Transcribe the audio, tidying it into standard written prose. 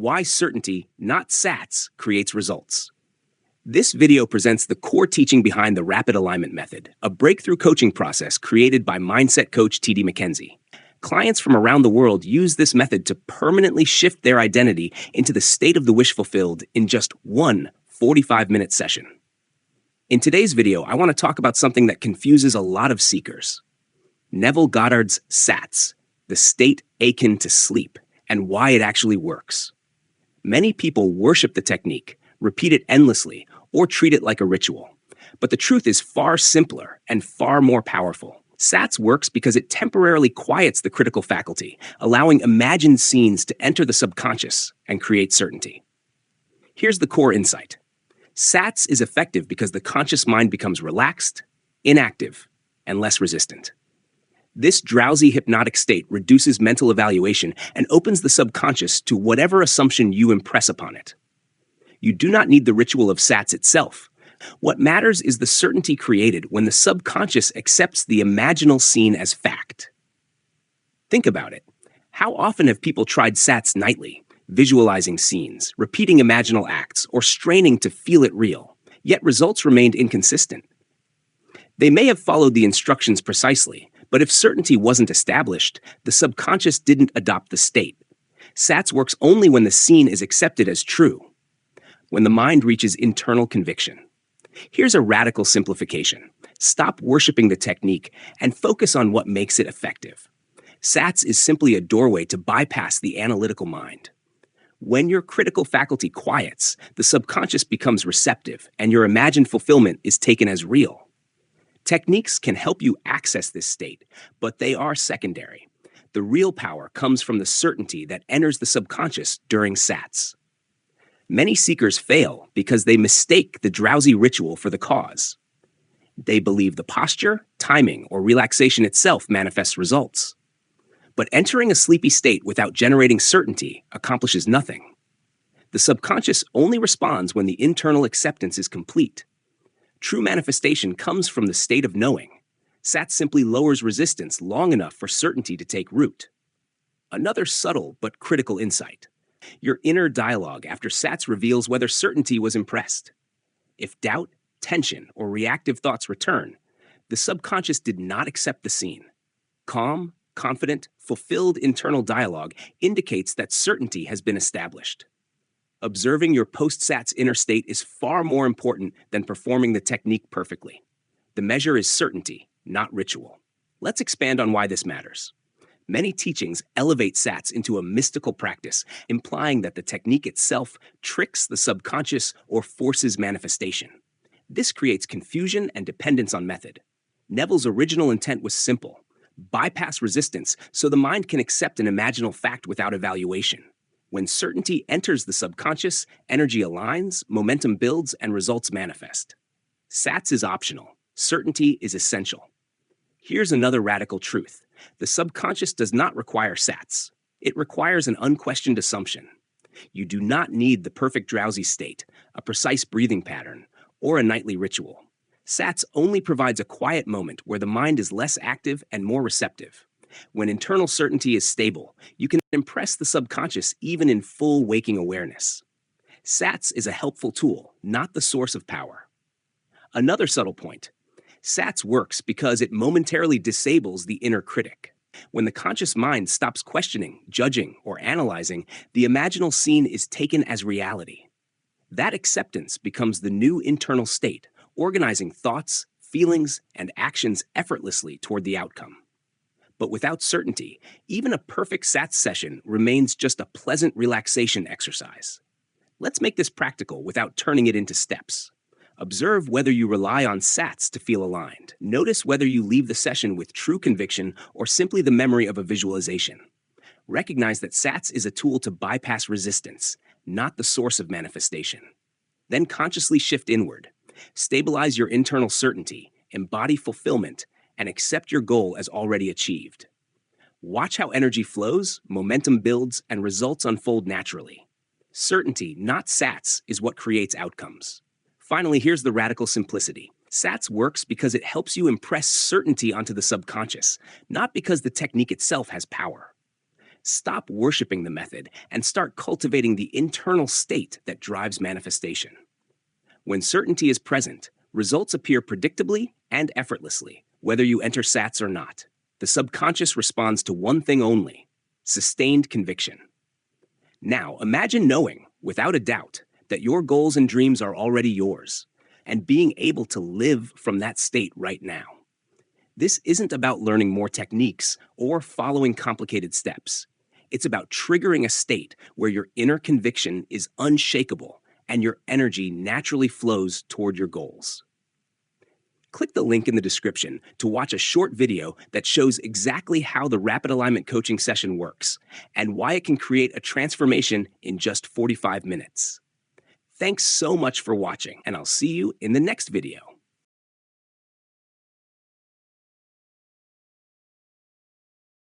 Why certainty, not SATs, creates results. This video presents the core teaching behind the rapid alignment method, a breakthrough coaching process created by mindset coach TD McKenzie. Clients from around the world use this method to permanently shift their identity into the state of the wish fulfilled in just one 45-minute session. In today's video, I want to talk about something that confuses a lot of seekers. Neville Goddard's SATs, the state akin to sleep, and why it actually works. Many people worship the technique, repeat it endlessly, or treat it like a ritual. But the truth is far simpler and far more powerful. SATs works because it temporarily quiets the critical faculty, allowing imagined scenes to enter the subconscious and create certainty. Here's the core insight. SATs is effective because the conscious mind becomes relaxed, inactive, and less resistant. This drowsy hypnotic state reduces mental evaluation and opens the subconscious to whatever assumption you impress upon it. You do not need the ritual of SATs itself. What matters is the certainty created when the subconscious accepts the imaginal scene as fact. Think about it. How often have people tried SATs nightly, visualizing scenes, repeating imaginal acts, or straining to feel it real, yet results remained inconsistent? They may have followed the instructions precisely, but if certainty wasn't established, the subconscious didn't adopt the state. SATs works only when the scene is accepted as true, when the mind reaches internal conviction. Here's a radical simplification. Stop worshiping the technique and focus on what makes it effective. SATs is simply a doorway to bypass the analytical mind. When your critical faculty quiets, the subconscious becomes receptive and your imagined fulfillment is taken as real. Techniques can help you access this state, but they are secondary. The real power comes from the certainty that enters the subconscious during SATs. Many seekers fail because they mistake the drowsy ritual for the cause. They believe the posture, timing, or relaxation itself manifests results. But entering a sleepy state without generating certainty accomplishes nothing. The subconscious only responds when the internal acceptance is complete. True manifestation comes from the state of knowing. SATs simply lowers resistance long enough for certainty to take root. Another subtle but critical insight. Your inner dialogue after SATs reveals whether certainty was impressed. If doubt, tension, or reactive thoughts return, the subconscious did not accept the scene. Calm, confident, fulfilled internal dialogue indicates that certainty has been established. Observing your post-SATs inner state is far more important than performing the technique perfectly. The measure is certainty, not ritual. Let's expand on why this matters. Many teachings elevate SATs into a mystical practice, implying that the technique itself tricks the subconscious or forces manifestation. This creates confusion and dependence on method. Neville's original intent was simple: bypass resistance so the mind can accept an imaginal fact without evaluation. When certainty enters the subconscious, energy aligns, momentum builds, and results manifest. SATs is optional. Certainty is essential. Here's another radical truth. The subconscious does not require SATs. It requires an unquestioned assumption. You do not need the perfect drowsy state, a precise breathing pattern, or a nightly ritual. SATs only provides a quiet moment where the mind is less active and more receptive. When internal certainty is stable, you can impress the subconscious even in full waking awareness. SATs is a helpful tool, not the source of power. Another subtle point. SATs works because it momentarily disables the inner critic. When the conscious mind stops questioning, judging, or analyzing, the imaginal scene is taken as reality. That acceptance becomes the new internal state, organizing thoughts, feelings, and actions effortlessly toward the outcome. But without certainty, even a perfect SATs session remains just a pleasant relaxation exercise. Let's make this practical without turning it into steps. Observe whether you rely on SATs to feel aligned. Notice whether you leave the session with true conviction or simply the memory of a visualization. Recognize that SATs is a tool to bypass resistance, not the source of manifestation. Then consciously shift inward. Stabilize your internal certainty, embody fulfillment, and accept your goal as already achieved. Watch how energy flows, momentum builds, and results unfold naturally. Certainty, not SATs, is what creates outcomes. Finally, here's the radical simplicity. SATs works because it helps you impress certainty onto the subconscious, not because the technique itself has power. Stop worshiping the method and start cultivating the internal state that drives manifestation. When certainty is present, results appear predictably and effortlessly, whether you enter SATs or not. The subconscious responds to one thing only: sustained conviction. Now, imagine knowing, without a doubt, that your goals and dreams are already yours, and being able to live from that state right now. This isn't about learning more techniques or following complicated steps. It's about triggering a state where your inner conviction is unshakable and your energy naturally flows toward your goals. Click the link in the description to watch a short video that shows exactly how the Rapid Alignment coaching session works and why it can create a transformation in just 45 minutes. Thanks so much for watching, and I'll see you in the next video.